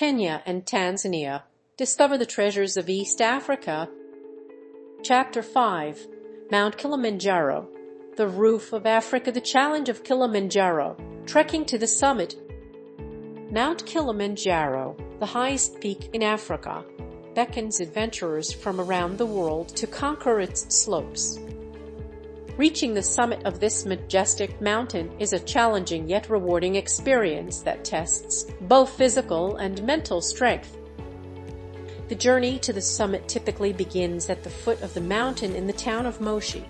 Kenya and Tanzania. Discover the treasures of East Africa. Chapter 5. Mount Kilimanjaro, the roof of Africa, the challenge of Kilimanjaro, trekking to the summit. Mount Kilimanjaro, the highest peak in Africa, beckons adventurers from around the world to conquer its slopes. Reaching the summit of this majestic mountain is a challenging yet rewarding experience that tests both physical and mental strength. The journey to the summit typically begins at the foot of the mountain in the town of Moshi.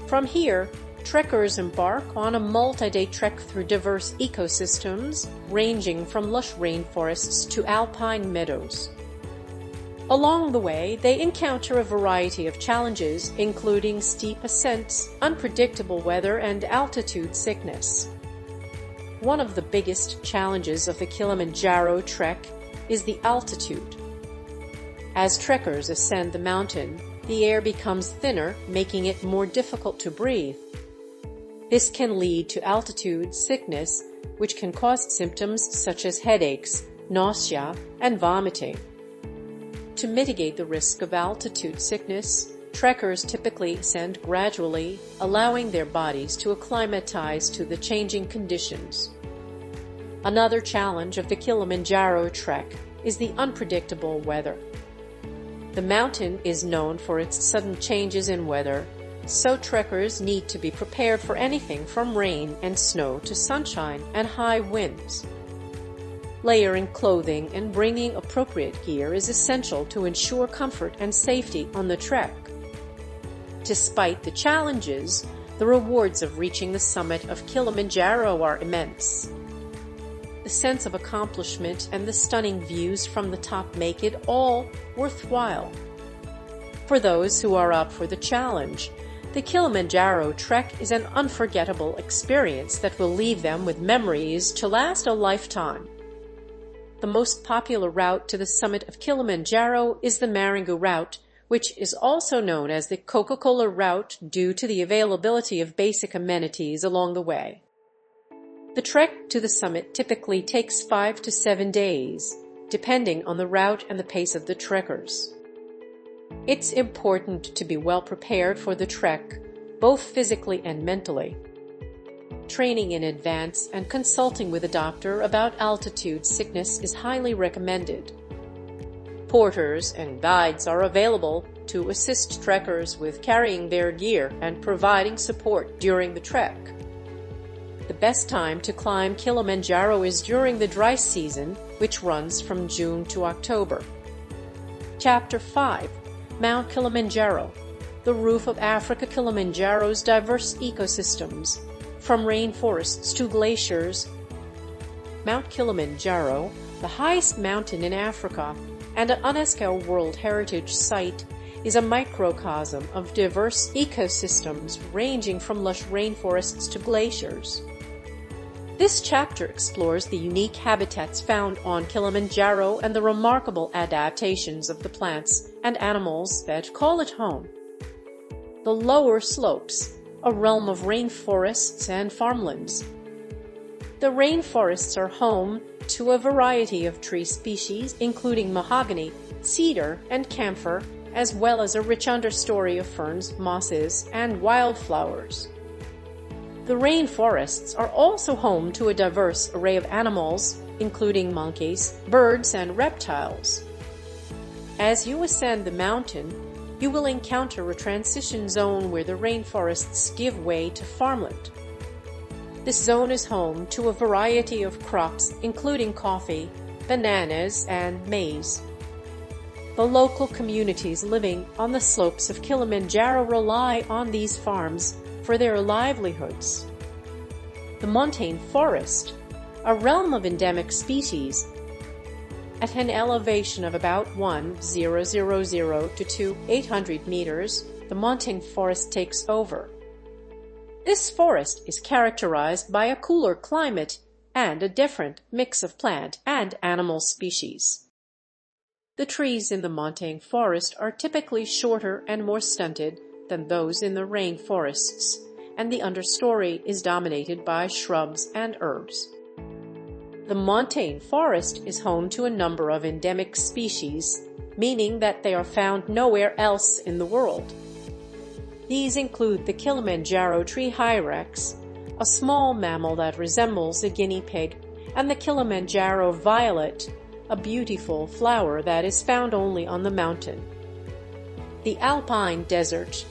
From here, trekkers embark on a multi-day trek through diverse ecosystems, ranging from lush rainforests to alpine meadows. Along the way, they encounter a variety of challenges, including steep ascents, unpredictable weather, and altitude sickness. One of the biggest challenges of the Kilimanjaro trek is the altitude. As trekkers ascend the mountain, the air becomes thinner, making it more difficult to breathe. This can lead to altitude sickness, which can cause symptoms such as headaches, nausea, and vomiting. To mitigate the risk of altitude sickness, trekkers typically ascend gradually, allowing their bodies to acclimatize to the changing conditions. Another challenge of the Kilimanjaro trek is the unpredictable weather. The mountain is known for its sudden changes in weather, so trekkers need to be prepared for anything from rain and snow to sunshine and high winds. Layering clothing and bringing appropriate gear is essential to ensure comfort and safety on the trek. Despite the challenges, the rewards of reaching the summit of Kilimanjaro are immense. The sense of accomplishment and the stunning views from the top make it all worthwhile. For those who are up for the challenge, the Kilimanjaro trek is an unforgettable experience that will leave them with memories to last a lifetime. The most popular route to the summit of Kilimanjaro is the Marangu route, which is also known as the Coca-Cola route due to the availability of basic amenities along the way. The trek to the summit typically takes 5 to 7 days, depending on the route and the pace of the trekkers. It's important to be well prepared for the trek, both physically and mentally. Training in advance and consulting with a doctor about altitude sickness is highly recommended. Porters and guides are available to assist trekkers with carrying their gear and providing support during the trek. The best time to climb Kilimanjaro is during the dry season, which runs from June to October. Chapter 5. Mount Kilimanjaro, the roof of Africa. Kilimanjaro's diverse ecosystems, from rainforests to glaciers. Mount Kilimanjaro, the highest mountain in Africa and an UNESCO World Heritage Site, is a microcosm of diverse ecosystems ranging from lush rainforests to glaciers. This chapter explores the unique habitats found on Kilimanjaro and the remarkable adaptations of the plants and animals that call it home. The lower slopes, a realm of rainforests and farmlands. The rainforests are home to a variety of tree species, including mahogany, cedar, and camphor, as well as a rich understory of ferns, mosses, and wildflowers. The rainforests are also home to a diverse array of animals, including monkeys, birds, and reptiles. As you ascend the mountain, you will encounter a transition zone where the rainforests give way to farmland. This zone is home to a variety of crops, including coffee, bananas, and maize. The local communities living on the slopes of Kilimanjaro rely on these farms for their livelihoods. The montane forest, a realm of endemic species. At an elevation of about 1,000 to 2,800 meters, the montane forest takes over. This forest is characterized by a cooler climate and a different mix of plant and animal species. The trees in the montane forest are typically shorter and more stunted than those in the rainforests, and the understory is dominated by shrubs and herbs. The montane forest is home to a number of endemic species, meaning that they are found nowhere else in the world. These include the Kilimanjaro tree hyrax, a small mammal that resembles a guinea pig, and the Kilimanjaro violet, a beautiful flower that is found only on the mountain. The alpine desert,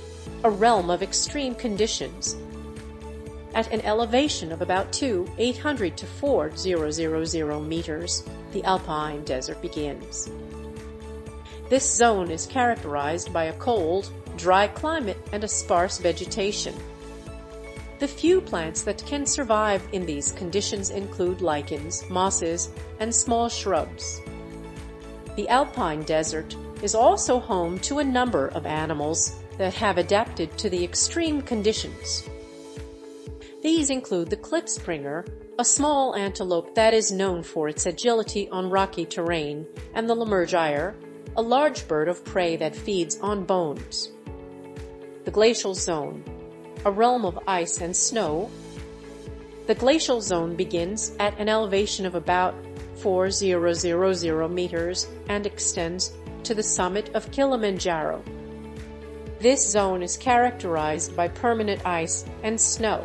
a realm of extreme conditions. At an elevation of about 800 to 4,000 meters, the alpine desert begins. This zone is characterized by a cold, dry climate and a sparse vegetation. The few plants that can survive in these conditions include lichens, mosses, and small shrubs. The alpine desert is also home to a number of animals that have adapted to the extreme conditions. These include the klipspringer, a small antelope that is known for its agility on rocky terrain, and the lemurgeyer, a large bird of prey that feeds on bones. The glacial zone, a realm of ice and snow. The glacial zone begins at an elevation of about 4,000 meters and extends to the summit of Kilimanjaro. This zone is characterized by permanent ice and snow.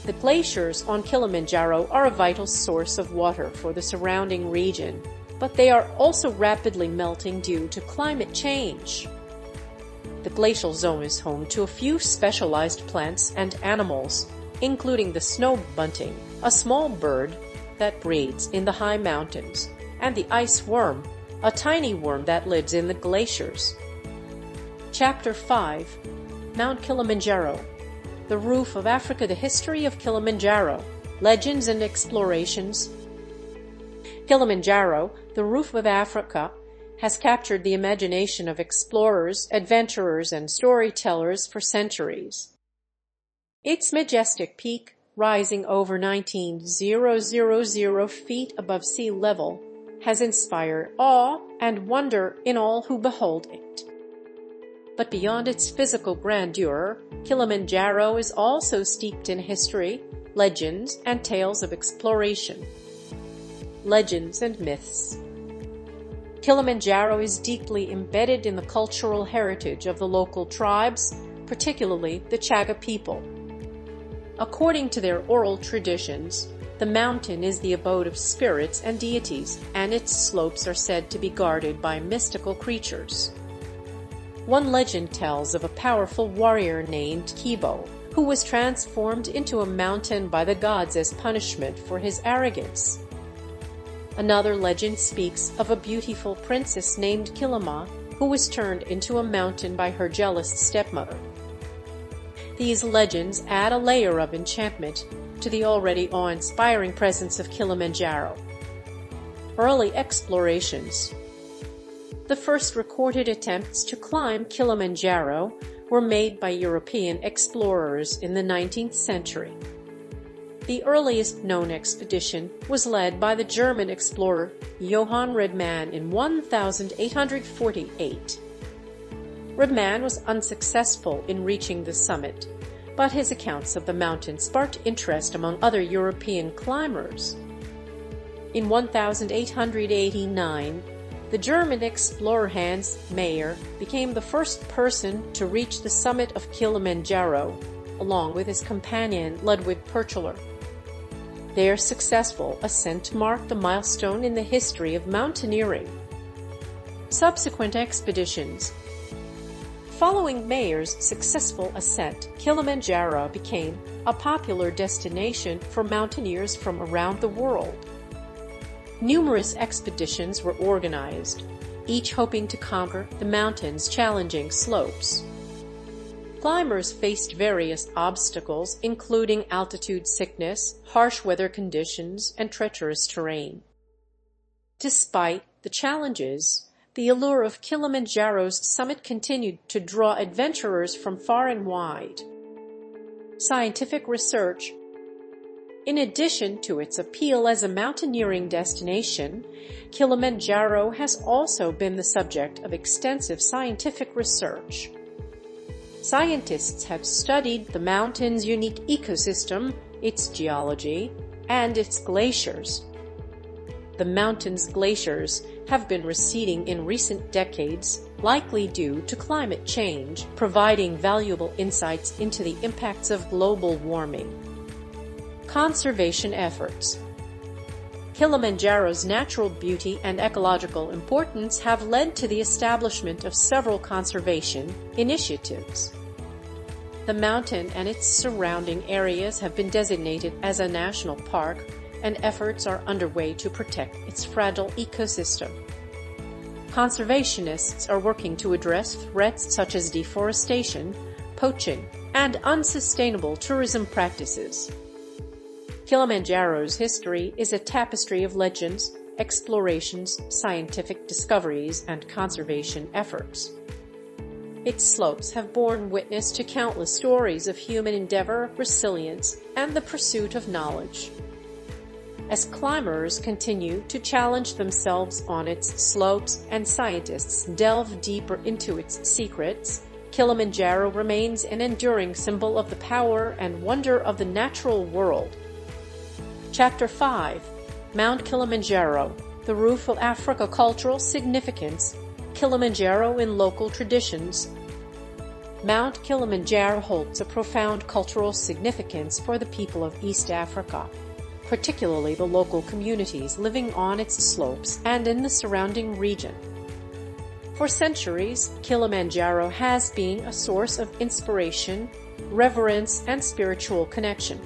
The glaciers on Kilimanjaro are a vital source of water for the surrounding region, but they are also rapidly melting due to climate change. The glacial zone is home to a few specialized plants and animals, including the snow bunting, a small bird that breeds in the high mountains, and the ice worm, a tiny worm that lives in the glaciers. Chapter 5: Mount Kilimanjaro, the Roof of Africa, the history of Kilimanjaro, legends and explorations. Kilimanjaro, the Roof of Africa, has captured the imagination of explorers, adventurers, and storytellers for centuries. Its majestic peak, rising over 19,000 feet above sea level, has inspired awe and wonder in all who behold it. But beyond its physical grandeur, Kilimanjaro is also steeped in history, legends, and tales of exploration. Legends and myths. Kilimanjaro is deeply embedded in the cultural heritage of the local tribes, particularly the Chaga people. According to their oral traditions, the mountain is the abode of spirits and deities, and its slopes are said to be guarded by mystical creatures. One legend tells of a powerful warrior named Kibo, who was transformed into a mountain by the gods as punishment for his arrogance. Another legend speaks of a beautiful princess named Kilima, who was turned into a mountain by her jealous stepmother. These legends add a layer of enchantment to the already awe-inspiring presence of Kilimanjaro. Early explorations. The first recorded attempts to climb Kilimanjaro were made by European explorers in the 19th century. The earliest known expedition was led by the German explorer Johann Redmann in 1848. Redmann was unsuccessful in reaching the summit, but his accounts of the mountain sparked interest among other European climbers. In 1889, the German explorer Hans Mayer became the first person to reach the summit of Kilimanjaro, along with his companion Ludwig Purcheler. Their successful ascent marked a milestone in the history of mountaineering. Subsequent expeditions. Following Mayer's successful ascent, Kilimanjaro became a popular destination for mountaineers from around the world. Numerous expeditions were organized, each hoping to conquer the mountain's challenging slopes. Climbers faced various obstacles, including altitude sickness, harsh weather conditions, and treacherous terrain. Despite the challenges, the allure of Kilimanjaro's summit continued to draw adventurers from far and wide. Scientific research. In addition to its appeal as a mountaineering destination, Kilimanjaro has also been the subject of extensive scientific research. Scientists have studied the mountain's unique ecosystem, its geology, and its glaciers. The mountain's glaciers have been receding in recent decades, likely due to climate change, providing valuable insights into the impacts of global warming. Conservation efforts. Kilimanjaro's natural beauty and ecological importance have led to the establishment of several conservation initiatives. The mountain and its surrounding areas have been designated as a national park, and efforts are underway to protect its fragile ecosystem. Conservationists are working to address threats such as deforestation, poaching, and unsustainable tourism practices. Kilimanjaro's history is a tapestry of legends, explorations, scientific discoveries, and conservation efforts. Its slopes have borne witness to countless stories of human endeavor, resilience, and the pursuit of knowledge. As climbers continue to challenge themselves on its slopes and scientists delve deeper into its secrets, Kilimanjaro remains an enduring symbol of the power and wonder of the natural world. Chapter 5: Mount Kilimanjaro, the Roof of Africa. Cultural significance. Kilimanjaro in local traditions. Mount Kilimanjaro holds a profound cultural significance for the people of East Africa, particularly the local communities living on its slopes and in the surrounding region. For centuries, Kilimanjaro has been a source of inspiration, reverence, and spiritual connection.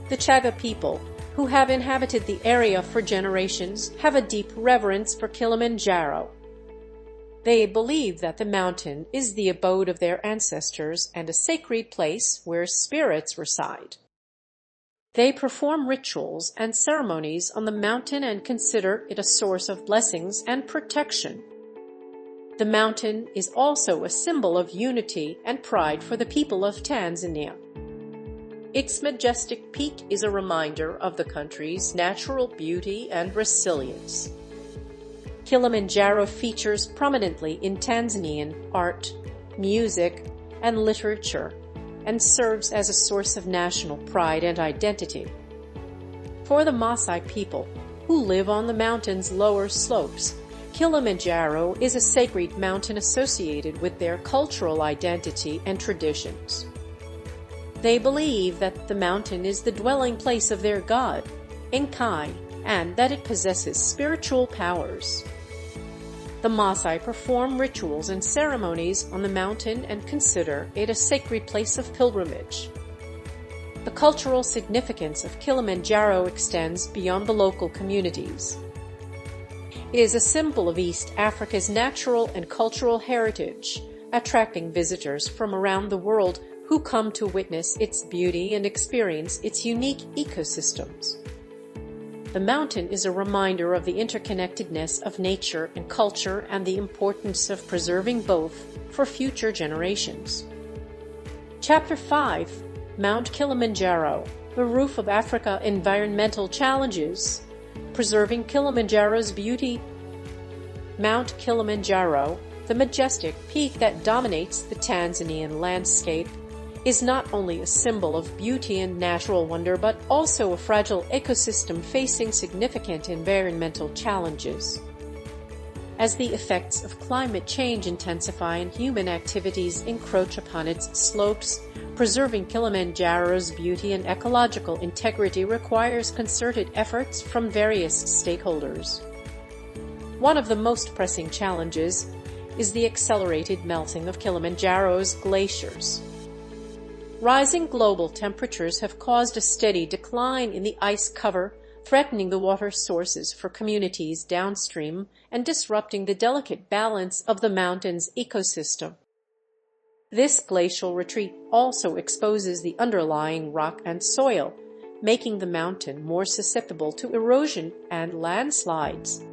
The Chaga people, who have inhabited the area for generations, have a deep reverence for Kilimanjaro. They believe that the mountain is the abode of their ancestors and a sacred place where spirits reside. They perform rituals and ceremonies on the mountain and consider it a source of blessings and protection. The mountain is also a symbol of unity and pride for the people of Tanzania. Its majestic peak is a reminder of the country's natural beauty and resilience. Kilimanjaro features prominently in Tanzanian art, music, and literature, and serves as a source of national pride and identity. For the Maasai people, who live on the mountain's lower slopes, Kilimanjaro is a sacred mountain associated with their cultural identity and traditions. They believe that the mountain is the dwelling place of their god, Enkai, and that it possesses spiritual powers. The Maasai perform rituals and ceremonies on the mountain and consider it a sacred place of pilgrimage. The cultural significance of Kilimanjaro extends beyond the local communities. It is a symbol of East Africa's natural and cultural heritage, attracting visitors from around the world who come to witness its beauty and experience its unique ecosystems. The mountain is a reminder of the interconnectedness of nature and culture and the importance of preserving both for future generations. Chapter 5: Mount Kilimanjaro, the Roof of Africa. Environmental challenges. Preserving Kilimanjaro's beauty. Mount Kilimanjaro, the majestic peak that dominates the Tanzanian landscape, is not only a symbol of beauty and natural wonder but also a fragile ecosystem facing significant environmental challenges. As the effects of climate change intensify and human activities encroach upon its slopes, preserving Kilimanjaro's beauty and ecological integrity requires concerted efforts from various stakeholders. One of the most pressing challenges is the accelerated melting of Kilimanjaro's glaciers. Rising global temperatures have caused a steady decline in the ice cover, threatening the water sources for communities downstream and disrupting the delicate balance of the mountain's ecosystem. This glacial retreat also exposes the underlying rock and soil, making the mountain more susceptible to erosion and landslides.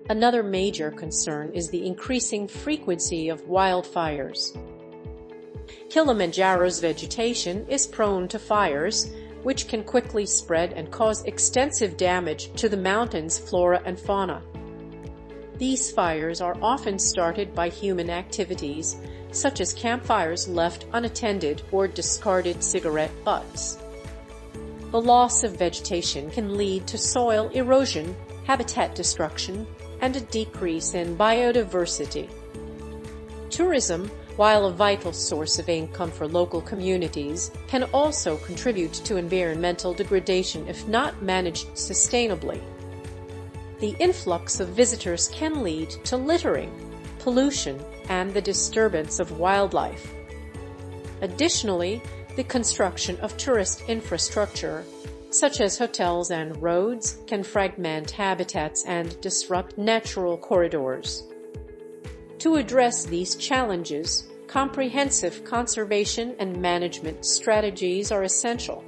Another major concern is the increasing frequency of wildfires. Kilimanjaro's vegetation is prone to fires, which can quickly spread and cause extensive damage to the mountain's flora and fauna. These fires are often started by human activities, such as campfires left unattended or discarded cigarette butts. the loss of vegetation can lead to soil erosion, habitat destruction, and a decrease in biodiversity. Tourism, while a vital source of income for local communities, can also contribute to environmental degradation if not managed sustainably. The influx of visitors can lead to littering, pollution, and the disturbance of wildlife. Additionally, the construction of tourist infrastructure, such as hotels and roads, can fragment habitats and disrupt natural corridors. To address these challenges, comprehensive conservation and management strategies are essential.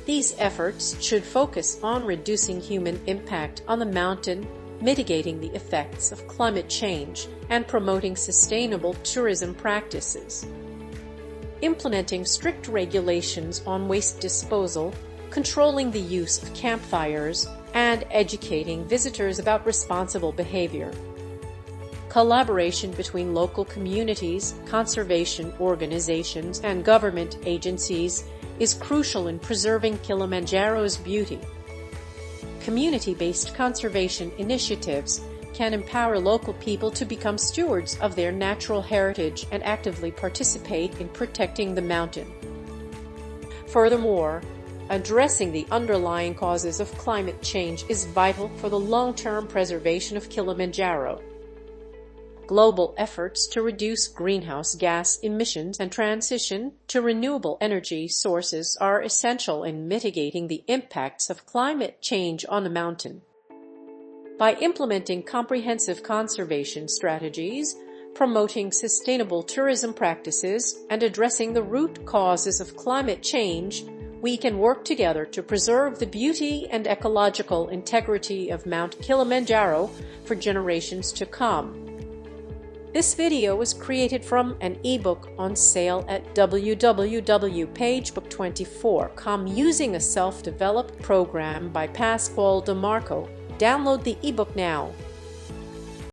These efforts should focus on reducing human impact on the mountain, mitigating the effects of climate change, and promoting sustainable tourism practices. Implementing strict regulations on waste disposal, controlling the use of campfires, and educating visitors about responsible behavior. Collaboration between local communities, conservation organizations, and government agencies is crucial in preserving Kilimanjaro's beauty. Community-based conservation initiatives can empower local people to become stewards of their natural heritage and actively participate in protecting the mountain. Furthermore, addressing the underlying causes of climate change is vital for the long-term preservation of Kilimanjaro. Global efforts to reduce greenhouse gas emissions and transition to renewable energy sources are essential in mitigating the impacts of climate change on the mountain. By implementing comprehensive conservation strategies, promoting sustainable tourism practices, and addressing the root causes of climate change, we can work together to preserve the beauty and ecological integrity of Mount Kilimanjaro for generations to come. This video was created from an ebook on sale at www.pagebook24.com using a self-developed program by Pasquale DeMarco. Download the ebook now.